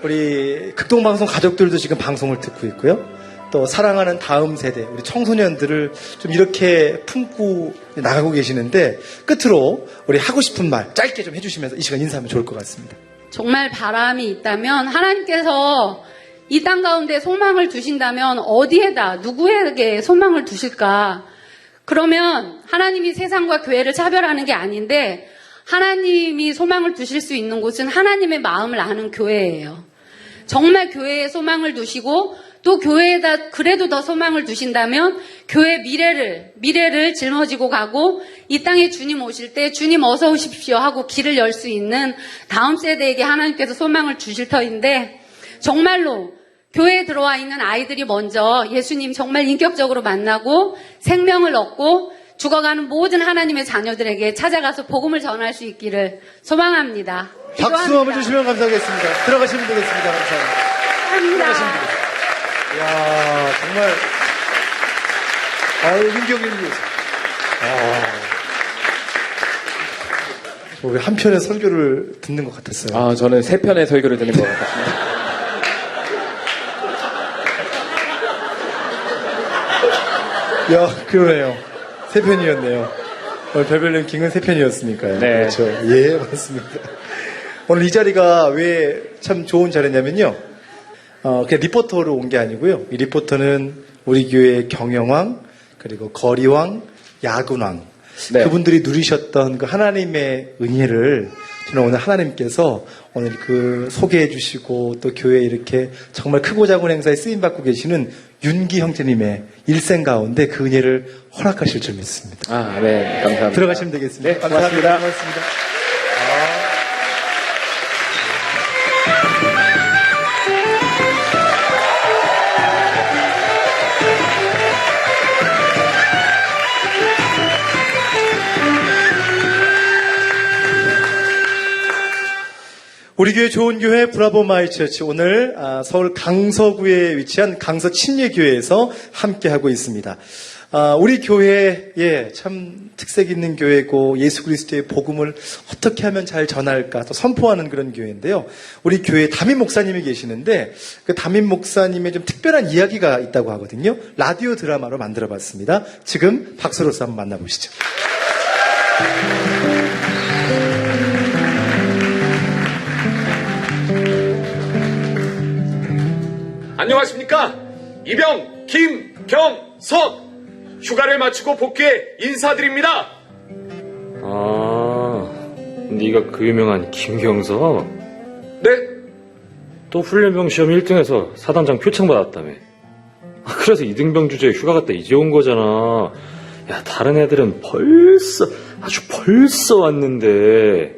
우리 극동방송 가족들도 지금 방송을 듣고 있고요, 또 사랑하는 다음 세대, 우리 청소년들을 좀 이렇게 품고 나가고 계시는데, 끝으로 우리 하고 싶은 말 짧게 좀 해주시면서 이 시간 인사하면 좋을 것 같습니다. 정말 바람이 있다면 하나님께서 이 땅 가운데 소망을 두신다면 어디에다 누구에게 소망을 두실까? 그러면 하나님이 세상과 교회를 차별하는 게 아닌데 하나님이 소망을 두실 수 있는 곳은 하나님의 마음을 아는 교회예요. 정말 교회에 소망을 두시고 또 교회에다 그래도 더 소망을 두신다면 교회 미래를 짊어지고 가고 이 땅에 주님 오실 때 주님 어서 오십시오 하고 길을 열 수 있는 다음 세대에게 하나님께서 소망을 주실 터인데 정말로 교회에 들어와 있는 아이들이 먼저 예수님 정말 인격적으로 만나고 생명을 얻고 죽어가는 모든 하나님의 자녀들에게 찾아가서 복음을 전할 수 있기를 소망합니다. 박수 한번 주시면 감사하겠습니다. 들어가시면 되겠습니다. 감사합니다. 감사합니다. 들어가시면 되겠습니다. 이야, 정말 아유, 민경님. 왜 한 편의 설교를 듣는 것 같았어요. 아, 저는 3편의 설교를 듣는 것 같습니다. 야, 그러네요. 3편이었네요. 오늘 별별 랭킹은 3편이었으니까요. 네. 그렇죠. 예, 맞습니다. 오늘 이 자리가 왜 참 좋은 자리냐면요. 그냥 리포터로 온 게 아니고요. 이 리포터는 우리 교회의 경영왕, 그리고 거리왕, 야군왕. 네. 그분들이 누리셨던 그 하나님의 은혜를 저는 오늘 하나님께서 오늘 그 소개해 주시고 또 교회에 이렇게 정말 크고 작은 행사에 쓰임받고 계시는 윤기 형제님의 일생 가운데 그 은혜를 허락하실 줄 믿습니다. 아, 네. 감사합니다. 들어가시면 되겠습니다. 네, 감사합니다. 고맙습니다. 고맙습니다. 우리 교회 좋은 교회 브라보 마이 처치 오늘 서울 강서구에 위치한 강서 침례교회에서 함께하고 있습니다. 우리 교회에 참 특색 있는 교회고 예수 그리스도의 복음을 어떻게 하면 잘 전할까 또 선포하는 그런 교회인데요. 우리 교회에 담임 목사님이 계시는데 그 담임 목사님의 좀 특별한 이야기가 있다고 하거든요. 라디오 드라마로 만들어봤습니다. 지금 박수로서 한번 만나보시죠. 안녕하십니까? 이병 김경석 휴가를 마치고 복귀해 인사드립니다. 아, 네가 그 유명한 김경석? 네? 또 훈련병 시험 1등해서 사단장 표창 받았다며. 그래서 이등병 주제에 휴가 갔다 이제 온 거잖아. 야, 다른 애들은 아주 벌써 왔는데,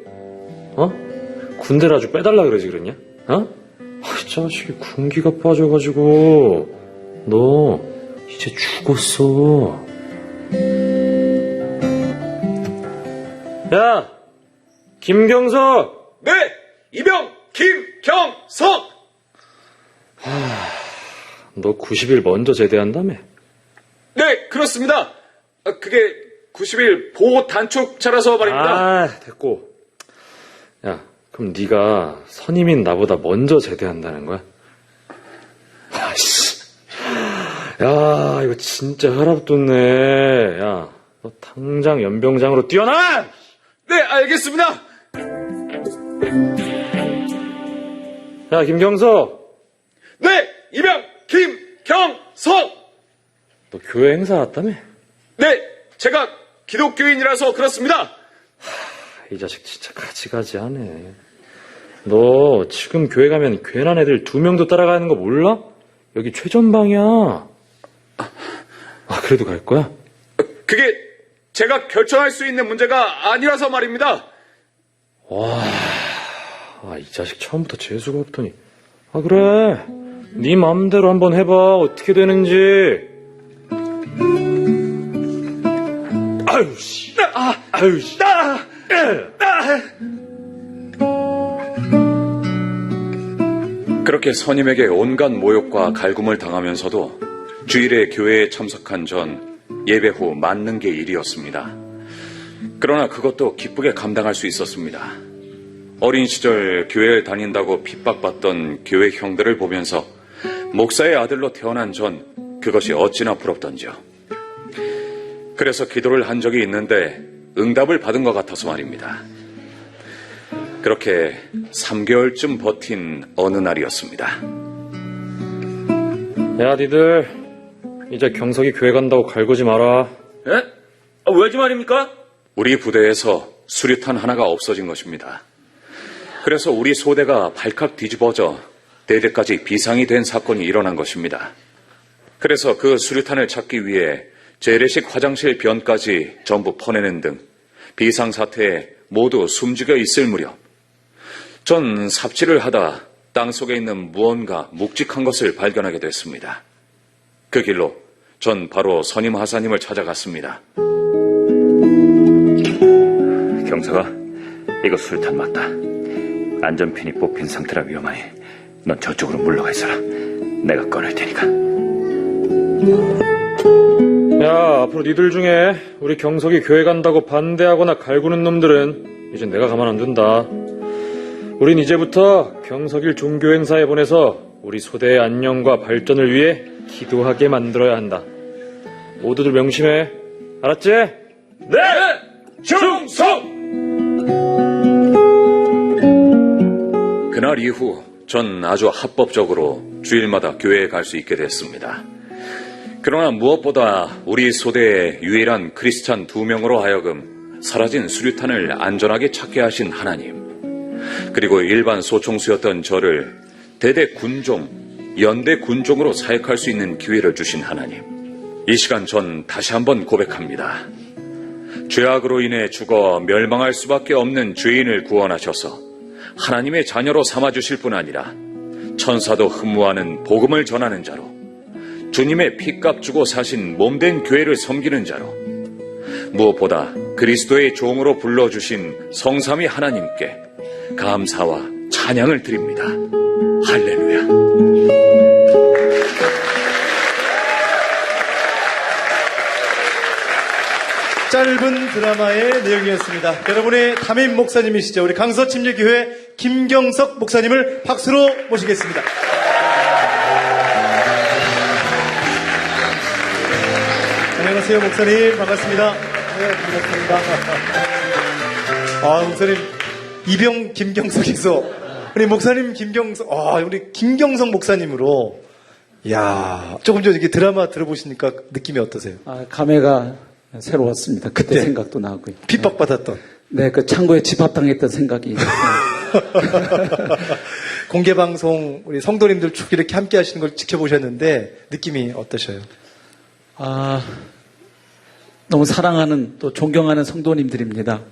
군대를 아주 빼달라 그러지 그랬냐? 이 자식이 군기가 빠져가지고 너 이제 죽었어. 야, 김경석. 네! 이병 김경석! 너 90일 먼저 제대한다며? 네, 그렇습니다. 그게 90일 보호 단축차라서 말입니다. 아, 됐고. 야, 그럼 네가 선임인 나보다 먼저 제대한다는 거야? 아씨, 야, 이거 진짜 혈압 돋네. 야, 너 당장 연병장으로 뛰어나! 네, 알겠습니다. 야, 김경석. 네, 이병 김경석. 너 교회 행사 왔다며? 네, 제가 기독교인이라서 그렇습니다. 이 자식 진짜 가지가지하네. 너 지금 교회 가면 괜한 애들 2명도 따라가는 거 몰라? 여기 최전방이야. 그래도 갈 거야? 그게 제가 결정할 수 있는 문제가 아니라서 말입니다. 와, 이 자식 처음부터 재수가 없더니. 그래. 네 맘대로 한번 해봐. 어떻게 되는지. 아유, 씨. 아유, 씨. 그렇게 선임에게 온갖 모욕과 갈굼을 당하면서도 주일에 교회에 참석한 전 예배 후 맞는 게 일이었습니다. 그러나 그것도 기쁘게 감당할 수 있었습니다. 어린 시절 교회를 다닌다고 핍박받던 교회 형들을 보면서 목사의 아들로 태어난 전 그것이 어찌나 부럽던지요. 그래서 기도를 한 적이 있는데 응답을 받은 것 같아서 말입니다. 그렇게 3개월쯤 버틴 어느 날이었습니다. 야, 니들 이제 경석이 교회 간다고 갈구지 마라. 예? 왜지 말입니까? 우리 부대에서 수류탄 하나가 없어진 것입니다. 그래서 우리 소대가 발칵 뒤집어져 대대까지 비상이 된 사건이 일어난 것입니다. 그래서 그 수류탄을 찾기 위해 재래식 화장실 변까지 전부 퍼내는 등 비상사태에 모두 숨죽여 있을 무렵 전 삽질을 하다 땅속에 있는 무언가 묵직한 것을 발견하게 됐습니다. 그 길로 전 바로 선임 하사님을 찾아갔습니다. 경석아, 이거 술탄 맞다. 안전핀이 뽑힌 상태라 위험하니 넌 저쪽으로 물러가 있어라. 내가 꺼낼 테니까. 야, 앞으로 니들 중에 우리 경석이 교회 간다고 반대하거나 갈구는 놈들은 이제 내가 가만 안 둔다. 우린 이제부터 경석이를 종교 행사에 보내서 우리 소대의 안녕과 발전을 위해 기도하게 만들어야 한다. 모두들 명심해. 알았지? 네! 충성! 그날 이후 전 아주 합법적으로 주일마다 교회에 갈 수 있게 됐습니다. 그러나 무엇보다 우리 소대의 유일한 크리스찬 2명으로 하여금 사라진 수류탄을 안전하게 찾게 하신 하나님, 그리고 일반 소총수였던 저를 대대 군종, 연대 군종으로 사역할 수 있는 기회를 주신 하나님, 이 시간 전 다시 한번 고백합니다. 죄악으로 인해 죽어 멸망할 수밖에 없는 죄인을 구원하셔서 하나님의 자녀로 삼아주실 뿐 아니라 천사도 흠모하는 복음을 전하는 자로, 주님의 피값 주고 사신 몸된 교회를 섬기는 자로, 무엇보다 그리스도의 종으로 불러주신 성삼위 하나님께 감사와 찬양을 드립니다. 할렐루야. 짧은 드라마의 내용이었습니다. 여러분의 담임 목사님이시죠. 우리 강서침례교회 김경석 목사님을 박수로 모시겠습니다. 안녕하세요, 목사님. 반갑습니다. 네, 반갑습니다. 목사님, 이병 김경석에서 우리 목사님 김경석, 우리 김경석 목사님으로, 이야, 조금 전에 이렇게 드라마 들어보시니까 느낌이 어떠세요? 감회가 새로웠습니다. 그때 생각도 나고요. 핍박받았던. 네, 그 창고에 집합당했던 생각이. 공개방송, 우리 성도님들 쭉 이렇게 함께 하시는 걸 지켜보셨는데, 느낌이 어떠셔요? 너무 사랑하는 또 존경하는 성도님들입니다.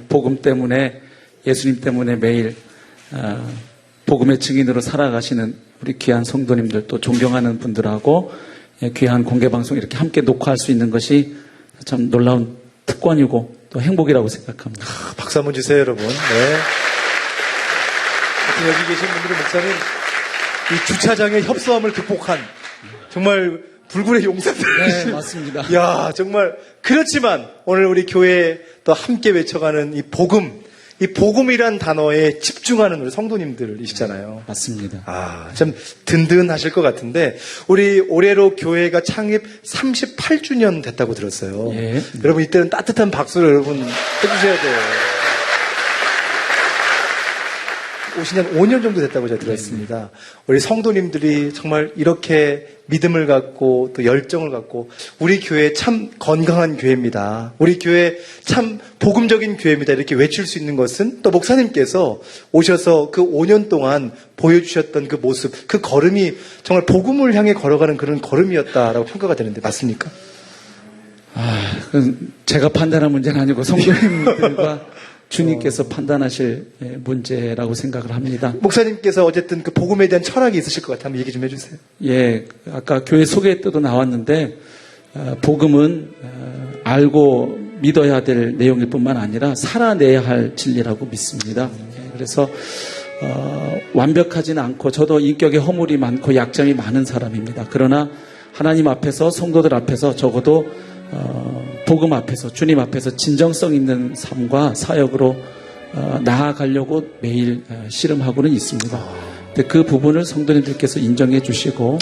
복음 때문에, 예수님 때문에 매일 복음의 증인으로 살아가시는 우리 귀한 성도님들, 또 존경하는 분들하고 귀한 공개방송 이렇게 함께 녹화할 수 있는 것이 참 놀라운 특권이고 또 행복이라고 생각합니다. 박수 한번 주세요, 여러분. 네. 여기 계신 분들은 목사님, 이 주차장의 협소함을 극복한 정말 불굴의 용사들. 네, 맞습니다. 야, 정말 그렇지만 오늘 우리 교회에 또 함께 외쳐가는 이 복음, 이 복음이란 단어에 집중하는 우리 성도님들이시잖아요. 맞습니다. 참 든든하실 것 같은데, 우리 올해로 교회가 창립 38주년 됐다고 들었어요. 예. 여러분 이때는 따뜻한 박수를 여러분 해주셔야 돼요. 오신 지 5년 정도 됐다고 제가 들었습니다. 우리 성도님들이 정말 이렇게 믿음을 갖고 또 열정을 갖고 우리 교회 참 건강한 교회입니다. 우리 교회 참 복음적인 교회입니다. 이렇게 외칠 수 있는 것은 또 목사님께서 오셔서 그 5년 동안 보여주셨던 그 모습, 그 걸음이 정말 복음을 향해 걸어가는 그런 걸음이었다라고 평가가 되는데 맞습니까? 그건 제가 판단할 문제는 아니고 성도님들과 주님께서 판단하실 문제라고 생각을 합니다. 목사님께서 어쨌든 그 복음에 대한 철학이 있으실 것 같아요. 한번 얘기 좀 해주세요. 예, 아까 교회 소개 때도 나왔는데 복음은 알고 믿어야 될 내용일 뿐만 아니라 살아내야 할 진리라고 믿습니다. 그래서 완벽하지는 않고 저도 인격에 허물이 많고 약점이 많은 사람입니다. 그러나 하나님 앞에서 성도들 앞에서 적어도 복음 앞에서 주님 앞에서 진정성 있는 삶과 사역으로 나아가려고 매일 씨름하고는 있습니다. 근데 그 부분을 성도님들께서 인정해 주시고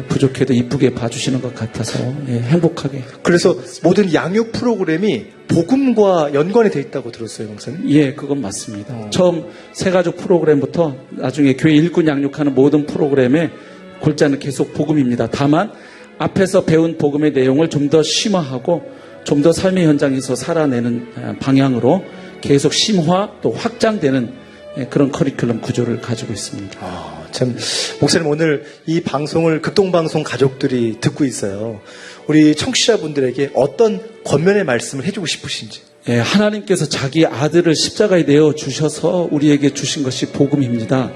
부족해도 이쁘게 봐주시는 것 같아서 행복하게. 그래서 모든 양육 프로그램이 복음과 연관이 돼 있다고 들었어요, 목사님? 예, 그건 맞습니다. 처음 새가족 프로그램부터 나중에 교회 일꾼 양육하는 모든 프로그램의 골자는 계속 복음입니다. 다만 앞에서 배운 복음의 내용을 좀 더 심화하고 좀 더 삶의 현장에서 살아내는 방향으로 계속 심화 또 확장되는 그런 커리큘럼 구조를 가지고 있습니다. 참 목사님 오늘 이 방송을 극동방송 가족들이 듣고 있어요. 우리 청취자분들에게 어떤 권면의 말씀을 해주고 싶으신지. 예, 하나님께서 자기 아들을 십자가에 내어 주셔서 우리에게 주신 것이 복음입니다.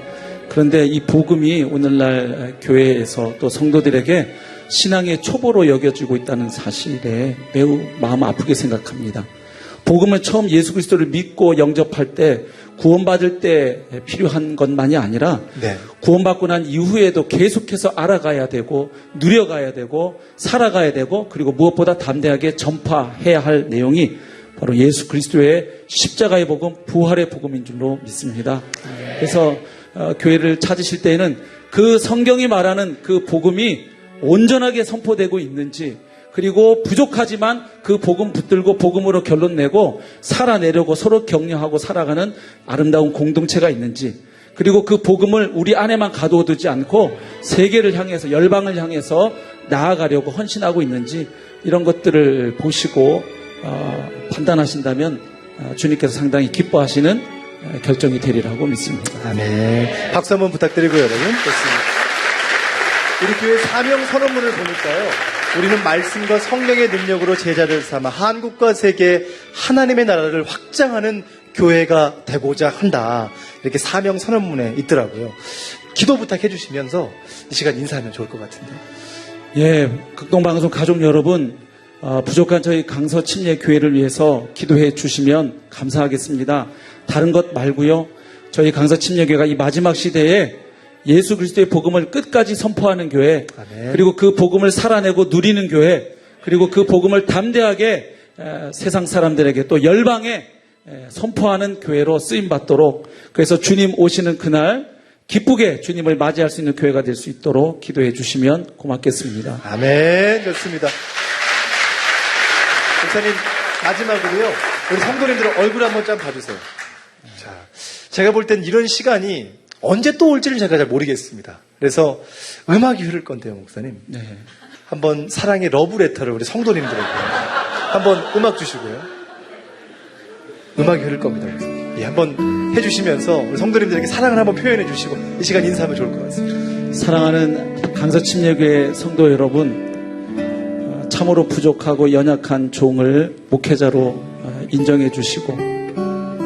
그런데 이 복음이 오늘날 교회에서 또 성도들에게 신앙의 초보로 여겨지고 있다는 사실에 매우 마음 아프게 생각합니다. 복음을 처음 예수 그리스도를 믿고 영접할 때 구원받을 때 필요한 것만이 아니라 네. 구원받고 난 이후에도 계속해서 알아가야 되고 누려가야 되고 살아가야 되고 그리고 무엇보다 담대하게 전파해야 할 내용이 바로 예수 그리스도의 십자가의 복음, 부활의 복음인 줄로 믿습니다. 그래서 교회를 찾으실 때에는 그 성경이 말하는 그 복음이 온전하게 선포되고 있는지, 그리고 부족하지만 그 복음 붙들고 복음으로 결론 내고 살아내려고 서로 격려하고 살아가는 아름다운 공동체가 있는지, 그리고 그 복음을 우리 안에만 가둬두지 않고 세계를 향해서, 열방을 향해서 나아가려고 헌신하고 있는지, 이런 것들을 보시고 판단하신다면 주님께서 상당히 기뻐하시는 결정이 되리라고 믿습니다. 아멘. 박수 한번 부탁드리고요, 여러분. 좋습니다. 우리 교회 사명 선언문을 보니까요, 우리는 말씀과 성령의 능력으로 제자를 삼아 한국과 세계 하나님의 나라를 확장하는 교회가 되고자 한다. 이렇게 사명 선언문에 있더라고요. 기도 부탁해 주시면서 이 시간 인사하면 좋을 것 같은데. 예, 극동방송 가족 여러분, 부족한 저희 강서 침례교회를 위해서 기도해 주시면 감사하겠습니다. 다른 것 말고요, 저희 강서 침례교회가 이 마지막 시대에 예수 그리스도의 복음을 끝까지 선포하는 교회, 아멘. 그리고 그 복음을 살아내고 누리는 교회, 그리고 그 복음을 담대하게 세상 사람들에게 또 열방에 선포하는 교회로 쓰임받도록, 그래서 주님 오시는 그날 기쁘게 주님을 맞이할 수 있는 교회가 될 수 있도록 기도해 주시면 고맙겠습니다. 아멘. 좋습니다. 목사님, 마지막으로요, 우리 성도님들 얼굴 한번 좀 봐주세요. 자, 제가 볼 땐 이런 시간이 언제 또 올지를 제가 잘 모르겠습니다. 그래서 음악이 흐를 건데요, 목사님. 네. 한번 사랑의 러브레터를 우리 성도님들에게 한번 음악 주시고요. 음악이 흐를 겁니다, 목사님. 예, 한번 해주시면서 우리 성도님들에게 사랑을 한번 표현해 주시고 이 시간 인사하면 좋을 것 같습니다. 사랑하는 강서 침례교회 성도 여러분, 참으로 부족하고 연약한 종을 목회자로 인정해 주시고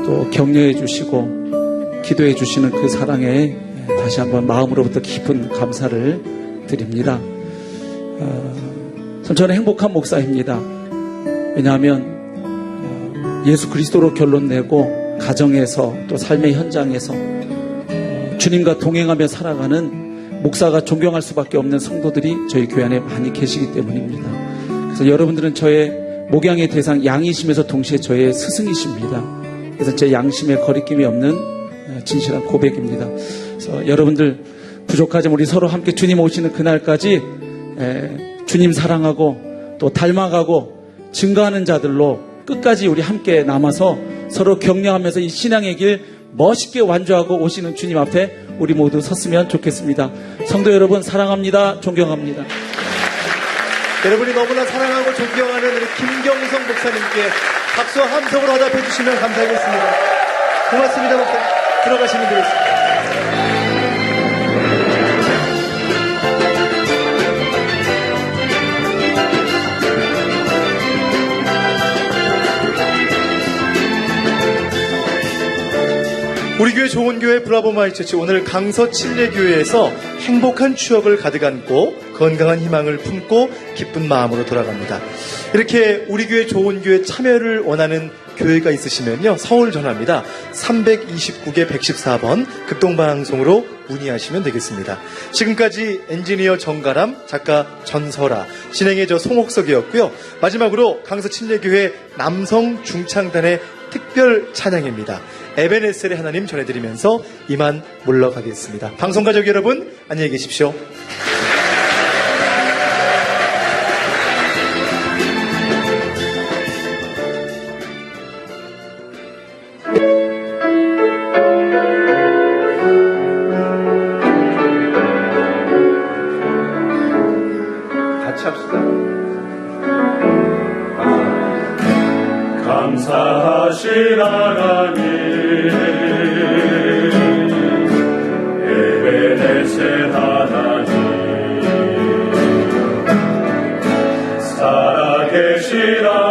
또 격려해 주시고 기도해 주시는 그 사랑에 다시 한번 마음으로부터 깊은 감사를 드립니다. 저는 행복한 목사입니다. 왜냐하면 예수 그리스도로 결론 내고 가정에서 또 삶의 현장에서 주님과 동행하며 살아가는 목사가 존경할 수밖에 없는 성도들이 저희 교회 안에 많이 계시기 때문입니다. 그래서 여러분들은 저의 목양의 대상 양이시면서 동시에 저의 스승이십니다. 그래서 제 양심에 거리낌이 없는 진실한 고백입니다. 그래서 여러분들 부족하지만 우리 서로 함께 주님 오시는 그날까지 주님 사랑하고 또 닮아가고 증거하는 자들로 끝까지 우리 함께 남아서 서로 격려하면서 이 신앙의 길 멋있게 완주하고 오시는 주님 앞에 우리 모두 섰으면 좋겠습니다. 성도 여러분 사랑합니다. 존경합니다. 여러분이 너무나 사랑하고 존경하는 우리 김경성 목사님께 박수와 함성으로 화답해 주시면 감사하겠습니다. 고맙습니다, 목사님. 들어가시면 되겠습니다. 우리 교회 좋은 교회 브라보 마이처치, 오늘 강서 침례교회에서 행복한 추억을 가득 안고 건강한 희망을 품고 기쁜 마음으로 돌아갑니다. 이렇게 우리 교회 좋은 교회 참여를 원하는 교회가 있으시면요, 서울 전화입니다. 329개 114번 극동방송으로 문의하시면 되겠습니다. 지금까지 엔지니어 정가람, 작가 전설아, 진행의 저 송옥석이었고요. 마지막으로 강서 침례교회 남성 중창단의 특별 찬양입니다. 에베네셀의 하나님 전해드리면서 이만 물러가겠습니다. 방송가족 여러분, 안녕히 계십시오. 같이 합시다. 감사하신 하나님, 에베네셀 하나님, 살아계신 하나님,